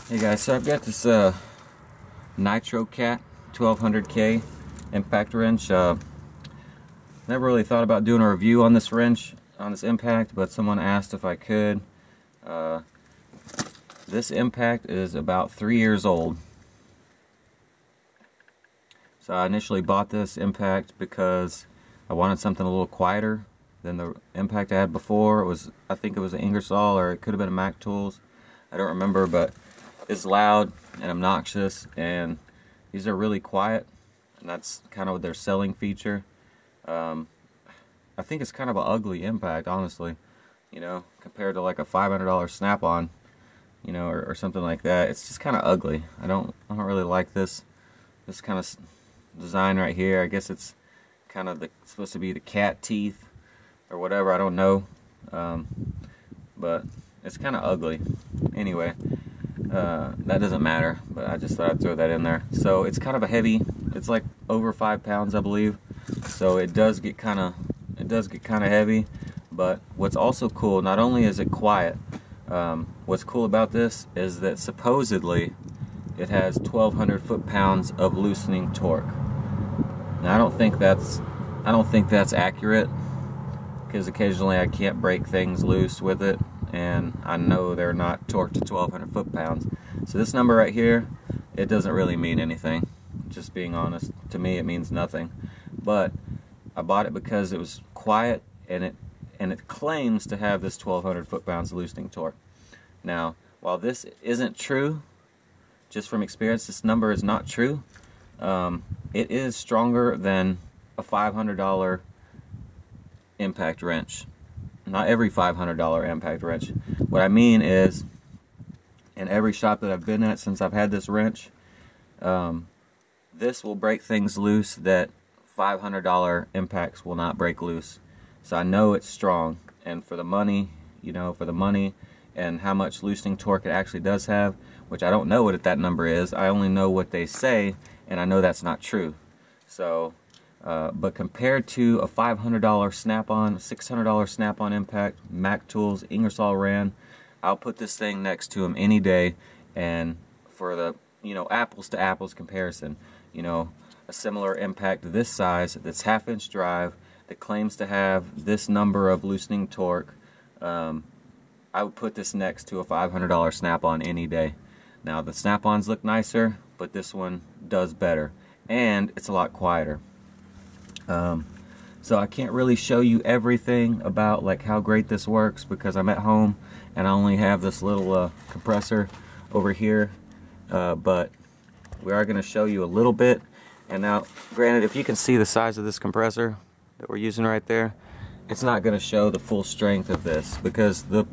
Hey guys, so I've got this NitroCat 1200K impact wrench. Never really thought about doing a review on this wrench, on this impact, but someone asked if I could. This impact is about 3 years old. So I initially bought this impact because I wanted something a little quieter than the impact I had before. I think it was an Ingersoll, or it could have been a Mac Tools. I don't remember, but it's loud and obnoxious, and these are really quiet, and that's kind of their selling feature. I think it's kind of an ugly impact, honestly, you know, compared to like a $500 Snap-on, you know, or something like that. It's just kind of ugly. I don't really like this kind of design right here. I guess it's kind of supposed to be the cat teeth or whatever, I don't know, but it's kind of ugly. Anyway, that doesn't matter, but I just thought I'd throw that in there. So it's kind of a heavy, it's like over 5 pounds, I believe, so it does get kind of heavy. But what's also cool, not only is it quiet, what's cool about this is that supposedly it has 1,200 foot-pounds of loosening torque. Now I don't think that's accurate, because occasionally I can't break things loose with it, and I know they're not torqued to 1,200 foot-pounds. So this number right here, it doesn't really mean anything. Just being honest, to me it means nothing. But I bought it because it was quiet, and it claims to have this 1,200 foot-pounds loosening torque. Now, while this isn't true, just from experience, this number is not true. It is stronger than a $500 impact wrench. Not every $500 impact wrench. What I mean is, in every shop that I've been at since I've had this wrench, this will break things loose that $500 impacts will not break loose. So I know it's strong, and for the money, you know, for the money and how much loosening torque it actually does have, which I don't know what that number is. I only know what they say, and I know that's not true. So but compared to a $500 Snap-on, $600 Snap-on impact, Mac Tools, Ingersoll Rand, I'll put this thing next to them any day. And for the, you know, apples to apples comparison, you know, a similar impact this size, that's 1/2-inch drive, that claims to have this number of loosening torque, I would put this next to a $500 Snap-on any day. Now the Snap-ons look nicer, but this one does better, and it's a lot quieter. So I can't really show you everything about like how great this works, because I'm at home and I only have this little compressor over here, but we are going to show you a little bit. And now, granted, if you can see the size of this compressor that we're using right there, it's not going to show the full strength of this, because the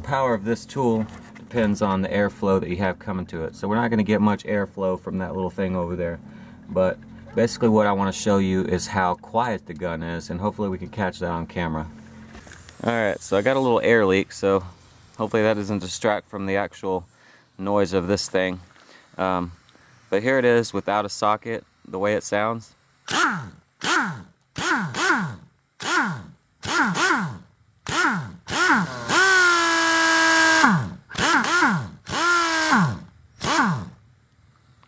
power of this tool depends on the airflow that you have coming to it. So we're not going to get much airflow from that little thing over there. But basically what I want to show you is how quiet the gun is, and hopefully we can catch that on camera. Alright, so I got a little air leak, so hopefully that doesn't distract from the actual noise of this thing. But here it is without a socket, the way it sounds.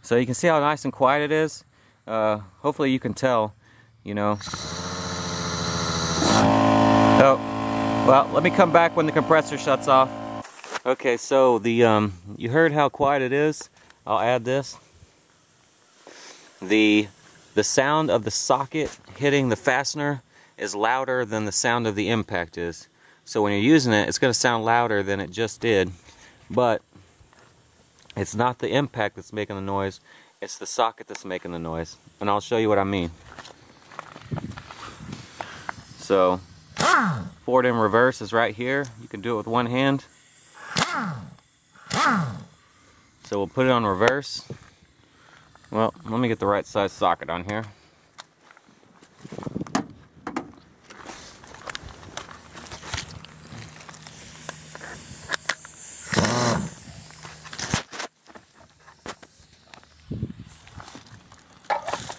So you can see how nice and quiet it is. Hopefully you can tell, you know. Oh, well, let me come back when the compressor shuts off. Okay, so you heard how quiet it is. I'll add this. The sound of the socket hitting the fastener is louder than the sound of the impact is. So when you're using it, it's going to sound louder than it just did, but it's not the impact that's making the noise, it's the socket that's making the noise. And I'll show you what I mean. So, forward and reverse is right here. You can do it with one hand. So we'll put it on reverse. Well, let me get the right size socket on here.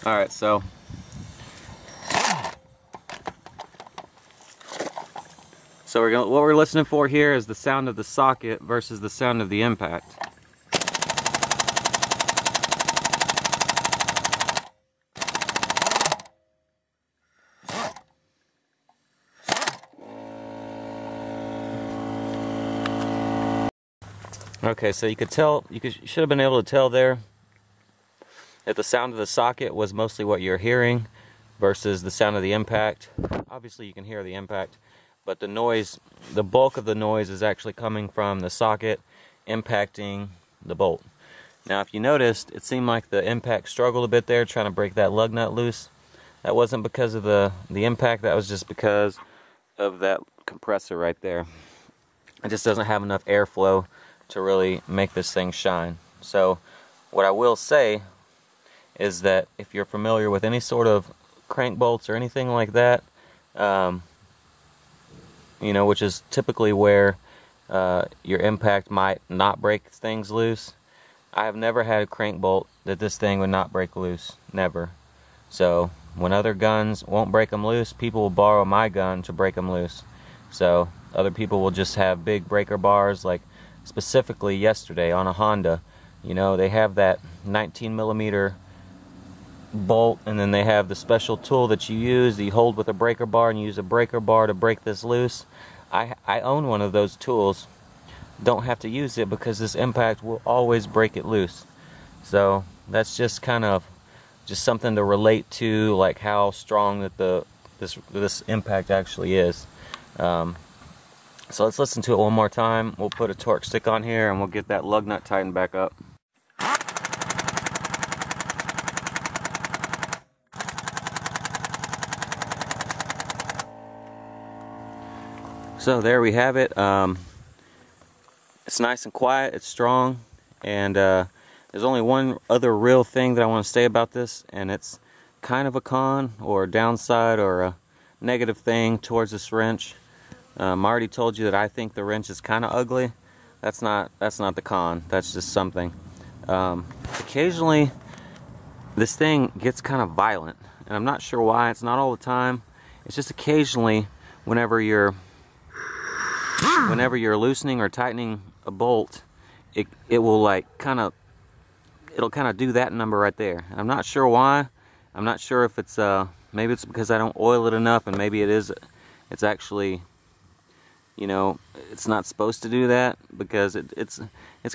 Alright, so what we're listening for here is the sound of the socket versus the sound of the impact. Okay, so you could tell, you should have been able to tell there that the sound of the socket was mostly what you're hearing versus the sound of the impact. Obviously you can hear the impact, but the noise, the bulk of the noise is actually coming from the socket impacting the bolt. Now if you noticed, it seemed like the impact struggled a bit there trying to break that lug nut loose. That wasn't because of the impact, that was just because of that compressor right there. It just doesn't have enough airflow to really make this thing shine. So what I will say is that if you're familiar with any sort of crank bolts or anything like that, you know, which is typically where your impact might not break things loose, I have never had a crank bolt that this thing would not break loose. Never. So when other guns won't break them loose, people will borrow my gun to break them loose. So other people will just have big breaker bars, like specifically yesterday on a Honda. You know, they have that 19mm bolt, and then they have the special tool that you use that you hold with a breaker bar, and you use a breaker bar to break this loose. I own one of those tools. Don't have to use it because this impact will always break it loose. So that's just kind of just something to relate to, like how strong that this impact actually is. So let's listen to it one more time. We'll put a torque stick on here and we'll get that lug nut tightened back up. So there we have it. It's nice and quiet, it's strong, and there's only one other real thing that I want to say about this, and it's kind of a con or a downside or a negative thing towards this wrench. I already told you that I think the wrench is kind of ugly. That's not the con, that's just something. Occasionally this thing gets kind of violent, and I'm not sure why. It's not all the time. It's just occasionally whenever you're loosening or tightening a bolt, it will like it'll kind of do that number right there. I'm not sure why. I'm not sure if it's maybe it's because I don't oil it enough, and maybe it's actually, you know, it's not supposed to do that, because it's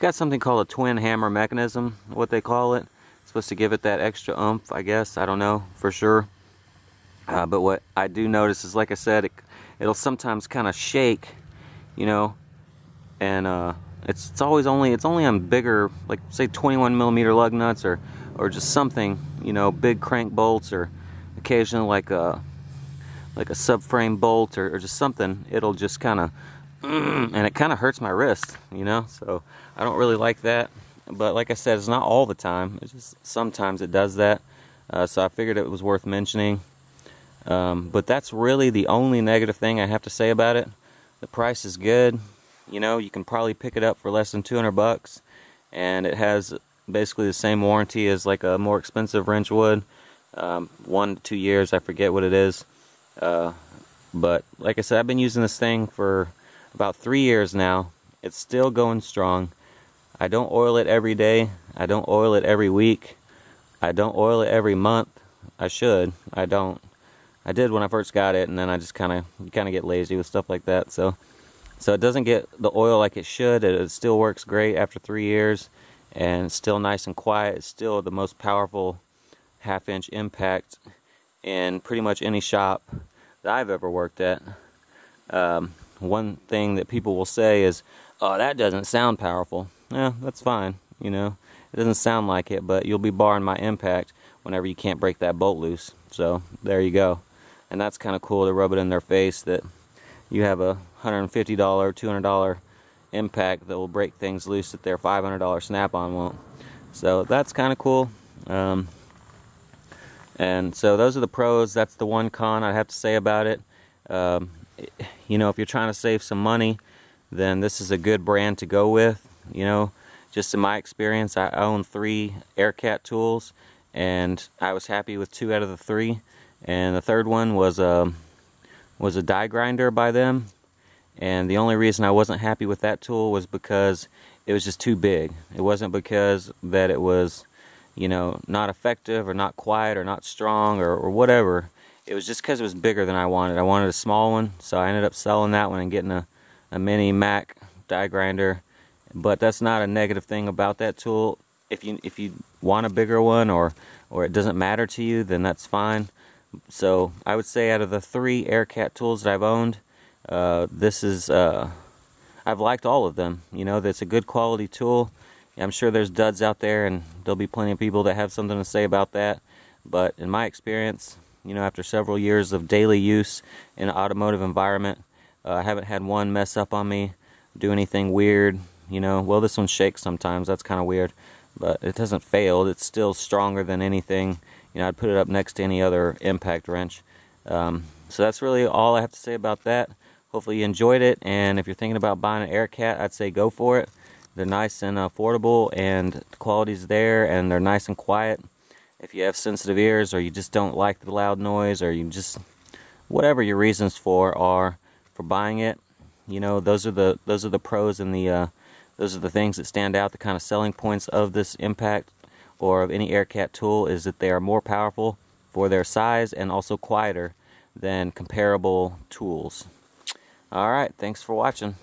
got something called a twin hammer mechanism, what they call it. It's supposed to give it that extra oomph, I guess. I don't know for sure. But what I do notice is, like I said, it'll sometimes kind of shake, you know, and it's only on bigger, like say 21mm lug nuts, or just something, you know, big crank bolts, or occasionally like a subframe bolt, or just something. It'll just kind of and it kind of hurts my wrist, you know. So I don't really like that. But like I said, it's not all the time. It's just sometimes it does that. So I figured it was worth mentioning. But that's really the only negative thing I have to say about it. The price is good. You know, you can probably pick it up for less than 200 bucks, and it has basically the same warranty as like a more expensive wrench would. 1 to 2 years, I forget what it is. But like I said, I've been using this thing for about 3 years now. It's still going strong. I don't oil it every day. I don't oil it every week. I don't oil it every month. I should. I don't. I did when I first got it, and then I just kind of get lazy with stuff like that. So it doesn't get the oil like it should. It still works great after 3 years, and it's still nice and quiet. It's still the most powerful half-inch impact in pretty much any shop that I've ever worked at. One thing that people will say is, "Oh, that doesn't sound powerful." Yeah, that's fine. You know, it doesn't sound like it, but you'll be barring my impact whenever you can't break that bolt loose. So there you go. And that's kind of cool to rub it in their face that you have a $150, $200 impact that will break things loose that their $500 snap-on won't. So that's kind of cool. And so those are the pros. That's the one con I have to say about it. You know, if you're trying to save some money, then this is a good brand to go with. You know, just in my experience, I own 3 AirCat tools, and I was happy with 2 out of the 3. And the third one was a die grinder by them. And the only reason I wasn't happy with that tool was because it was just too big. It wasn't because that it was, you know, not effective or not quiet or not strong or whatever. It was just because it was bigger than I wanted. I wanted a small one, so I ended up selling that one and getting a mini Mac die grinder. but that's not a negative thing about that tool. If you want a bigger one, or it doesn't matter to you, then that's fine. So I would say out of the 3 AirCat tools that I've owned, this is I've liked all of them. You know, that's a good quality tool. I'm sure there's duds out there, and there'll be plenty of people that have something to say about that. But in my experience, you know, after several years of daily use in an automotive environment, I haven't had one mess up on me, do anything weird. You know, well, this one shakes sometimes. That's kind of weird, but it hasn't failed. It's still stronger than anything. You know, I'd put it up next to any other impact wrench. So that's really all I have to say about that. Hopefully you enjoyed it, and if you're thinking about buying an AirCat, I'd say go for it. They're nice and affordable, and the quality's there, and they're nice and quiet. If you have sensitive ears, or you just don't like the loud noise, or you just, whatever your reasons for buying it, you know, those are the pros, and those are the things that stand out. The kind of selling points of this impact or of any AirCat tool is that they are more powerful for their size and also quieter than comparable tools. Alright, thanks for watching.